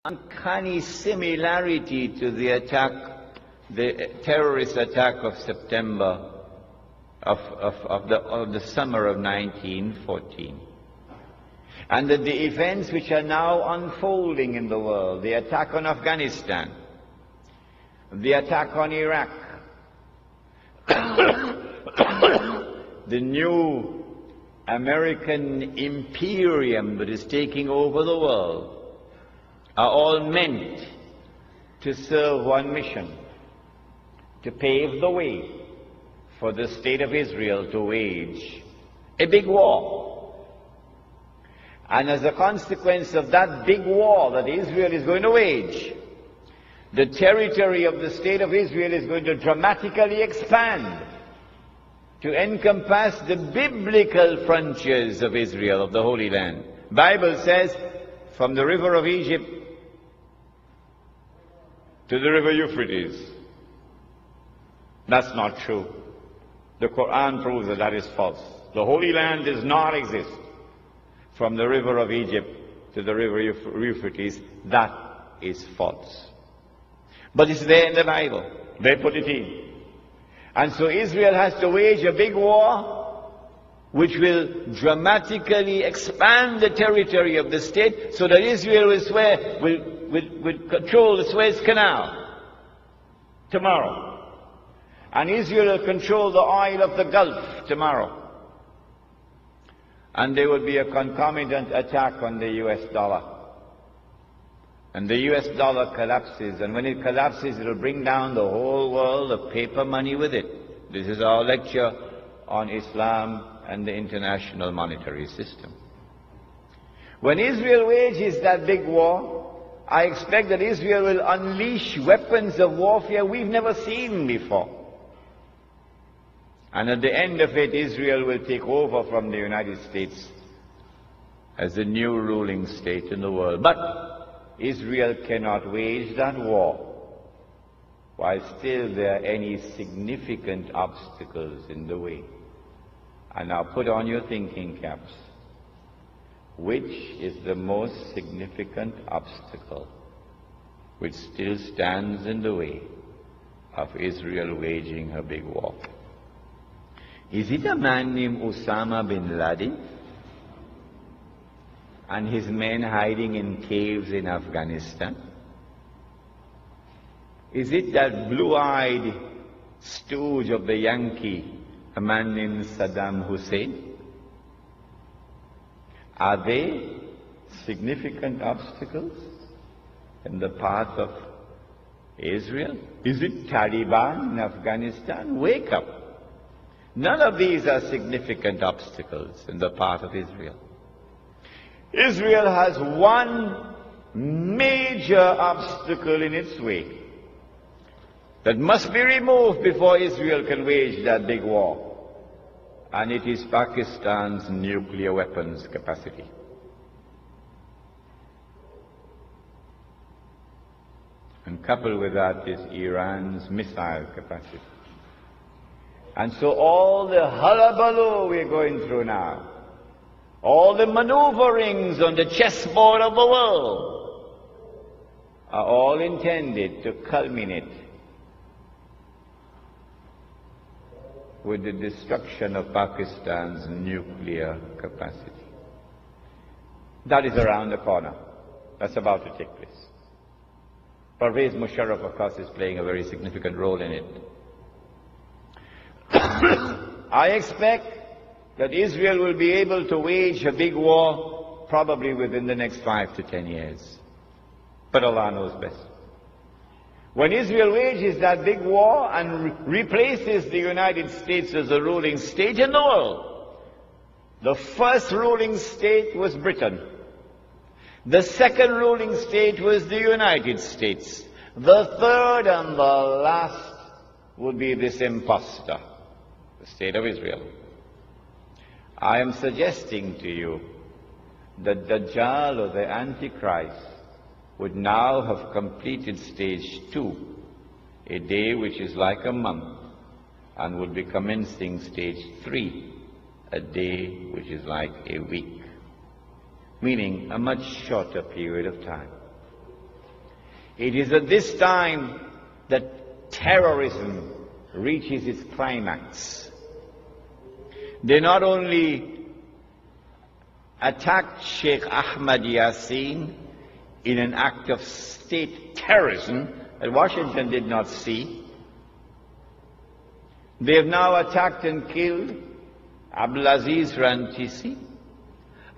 uncanny similarity to the attack, the terrorist attack of September of the summer of 1914. And that the events which are now unfolding in the world, the attack on Afghanistan, the attack on Iraq, the new American imperium that is taking over the world, are all meant to serve one mission: to pave the way for the state of Israel to wage a big war. And as a consequence of that big war that Israel is going to wage, the territory of the state of Israel is going to dramatically expand to encompass the biblical frontiers of Israel, of the Holy Land. Bible says, from the river of Egypt to the river Euphrates. That's not true. The Quran proves that that is false. The Holy Land does not exist from the river of Egypt to the river Euphrates. That is false. But it's there in the Bible. They put it in. And so Israel has to wage a big war which will dramatically expand the territory of the state so that Israel will control the Suez Canal tomorrow. And Israel will control the oil of the Gulf tomorrow. And there will be a concomitant attack on the US dollar. And the US dollar collapses, and when it collapses, it will bring down the whole world of paper money with it. This is our lecture on Islam and the international monetary system. When Israel wages that big war, I expect that Israel will unleash weapons of warfare we've never seen before. And at the end of it, Israel will take over from the United States as the new ruling state in the world. But Israel cannot wage that war while still there are any significant obstacles in the way. And now put on your thinking caps. Which is the most significant obstacle which still stands in the way of Israel waging her big war? Is it a man named Osama bin Laden and his men hiding in caves in Afghanistan? Is it that blue-eyed stooge of the Yankee, a man named Saddam Hussein? Are they significant obstacles in the path of Israel? Is it Taliban in Afghanistan? Wake up. None of these are significant obstacles in the path of Israel. Israel has one major obstacle in its way that must be removed before Israel can wage that big war. And it is Pakistan's nuclear weapons capacity. And coupled with that is Iran's missile capacity. And so all the hullabaloo we're going through now, all the maneuverings on the chessboard of the world, are all intended to culminate with the destruction of Pakistan's nuclear capacity. That is around the corner. That's about to take place. Pervez Musharraf, of course, is playing a very significant role in it. I expect that Israel will be able to wage a big war probably within the next 5 to 10 years. But Allah knows best. When Israel wages that big war and replaces the United States as a ruling state in the world, the first ruling state was Britain. The second ruling state was the United States. The third and the last would be this imposter, the state of Israel. I am suggesting to you that Dajjal, or the Antichrist, would now have completed stage 2, a day which is like a month, and would be commencing stage 3, a day which is like a week, meaning a much shorter period of time. It is at this time that terrorism reaches its climax. They not only attacked Sheikh Ahmadi in an act of state terrorism that Washington did not see. They have now attacked and killed Abdulaziz Rantisi,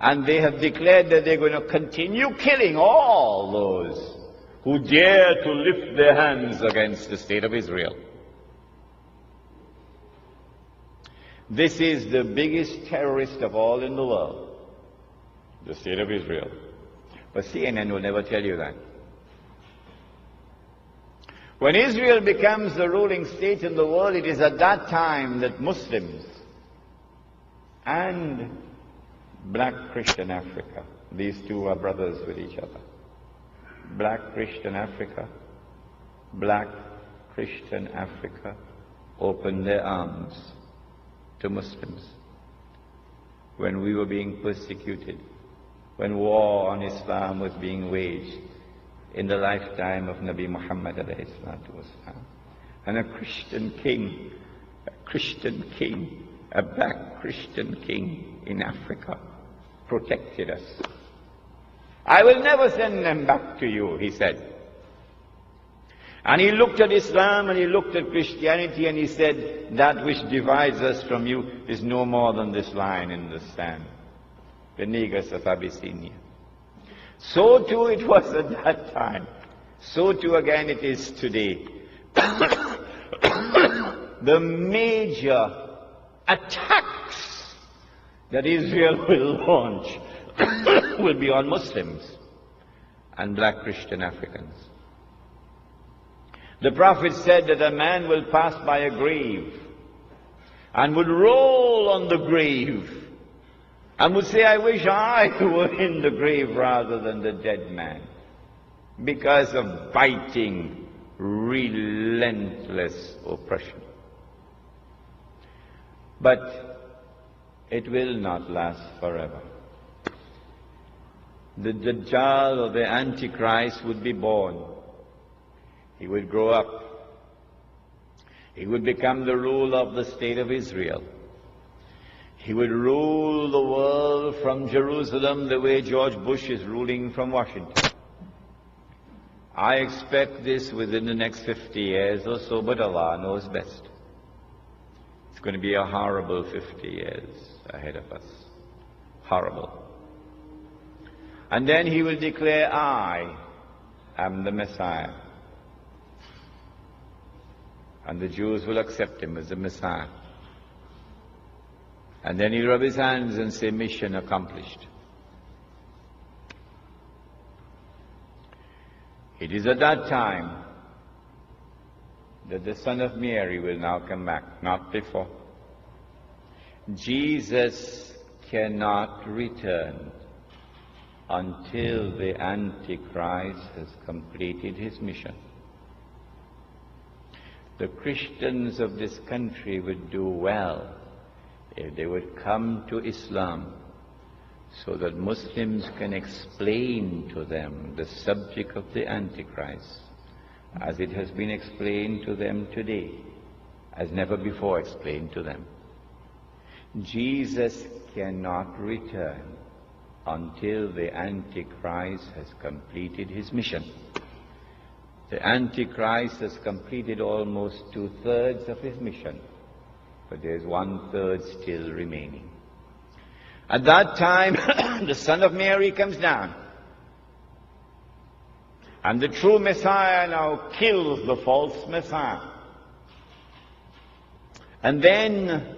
and they have declared that they're going to continue killing all those who dare to lift their hands against the state of Israel. This is the biggest terrorist of all in the world, the state of Israel. But CNN will never tell you that. When Israel becomes the ruling state in the world, it is at that time that Muslims and black Christian Africa, these two are brothers with each other. Black Christian Africa, black Christian Africa opened their arms to Muslims when we were being persecuted, when war on Islam was being waged in the lifetime of Nabi Muhammad alayhi salatu wasalam. And a Christian king, a black Christian king in Africa protected us. I will never send them back to you, he said. And he looked at Islam and he looked at Christianity and he said, that which divides us from you is no more than this line in the sand, the Negus of Abyssinia. So too it was at that time. So too again it is today. The major attacks that Israel will launch will be on Muslims and black Christian Africans. The Prophet said that a man will pass by a grave and would roll on the grave and would say, I wish I were in the grave rather than the dead man, because of biting, relentless oppression. But it will not last forever. The Dajjal or the Antichrist would be born. He would grow up. He would become the ruler of the state of Israel. He would rule the world from Jerusalem the way George Bush is ruling from Washington. I expect this within the next 50 years or so, but Allah knows best. It's going to be a horrible 50 years ahead of us. Horrible. And then he will declare, I am the Messiah. And the Jews will accept him as the Messiah. And then he'll rub his hands and say, mission accomplished. It is at that time that the Son of Mary will now come back, not before. Jesus cannot return until the Antichrist has completed his mission. The Christians of this country would do well if they would come to Islam so that Muslims can explain to them the subject of the Antichrist as it has been explained to them today, as never before explained to them. Jesus cannot return until the Antichrist has completed his mission. The Antichrist has completed almost 2/3 of his mission, but there's 1/3 still remaining. At that time, the Son of Mary comes down, and the true Messiah now kills the false Messiah. And then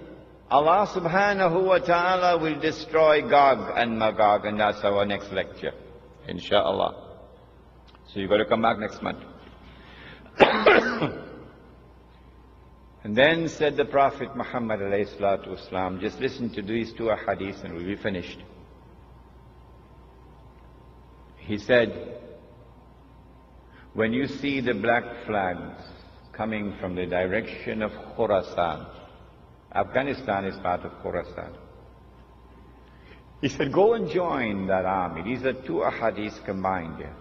Allah subhanahu wa ta'ala will destroy Gog and Magog, and that's our next lecture, inshallah. So you've got to come back next month. And then said the Prophet Muhammad alayhi salatu wasalam, just listen to these two ahadith and we'll be finished. He said, when you see the black flags coming from the direction of Khurasan, Afghanistan is part of Khurasan. He said, go and join that army. These are two ahadith combined here.